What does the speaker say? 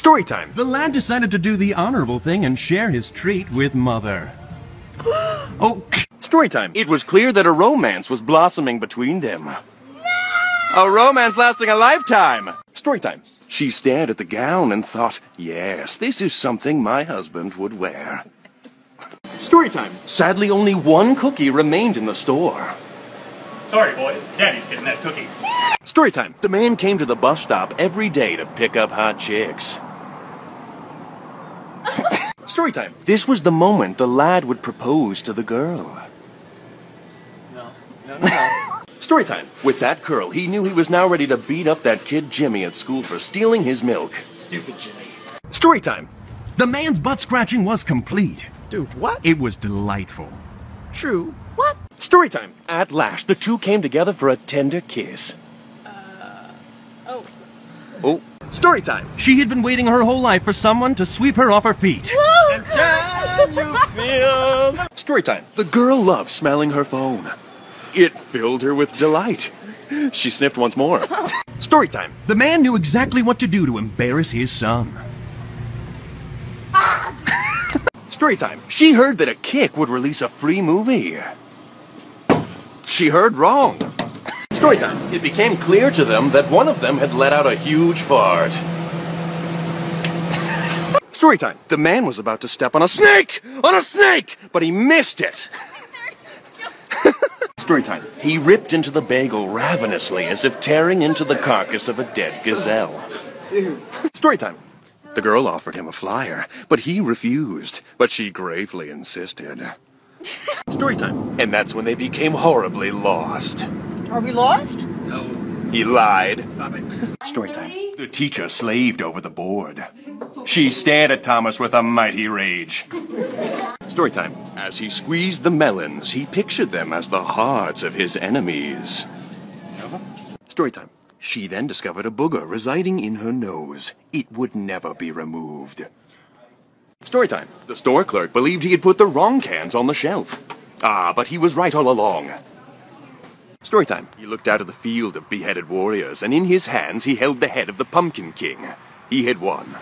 Story time. The lad decided to do the honorable thing and share his treat with Mother. Oh, story time. It was clear that a romance was blossoming between them. No! A romance lasting a lifetime. Story time. She stared at the gown and thought, yes, this is something my husband would wear. Story time. Sadly, only one cookie remained in the store. Sorry, boys. Daddy's getting that cookie. Story time. The man came to the bus stop every day to pick up hot chicks. Story time. This was the moment the lad would propose to the girl. No. Story time. With that girl, he knew he was now ready to beat up that kid Jimmy at school for stealing his milk. Stupid Jimmy. Story time. The man's butt scratching was complete. Dude, what? It was delightful. True. What? Story time. At last, the two came together for a tender kiss. Oh. Story time. She had been waiting her whole life for someone to sweep her off her feet. And then you feel... Story time. The girl loved smelling her phone. It filled her with delight. She sniffed once more. Story time. The man knew exactly what to do to embarrass his son. Story time. She heard that a kick would release a free movie. She heard wrong. Story time. It became clear to them that one of them had let out a huge fart. Story time. The man was about to step on a snake! On a snake! But he missed it. Story time. He ripped into the bagel ravenously as if tearing into the carcass of a dead gazelle. Dude. Story time. The girl offered him a flyer, but he refused. But she gravely insisted. Story time. And that's when they became horribly lost. Are we lost? No. He lied. Stop it. Story time. The teacher slaved over the board. She stared at Thomas with a mighty rage. Story time. As he squeezed the melons, he pictured them as the hearts of his enemies. Story time. She then discovered a booger residing in her nose. It would never be removed. Story time. The store clerk believed he had put the wrong cans on the shelf. Ah, but he was right all along. Story time. He looked out at the field of beheaded warriors, and in his hands he held the head of the Pumpkin King. He had won.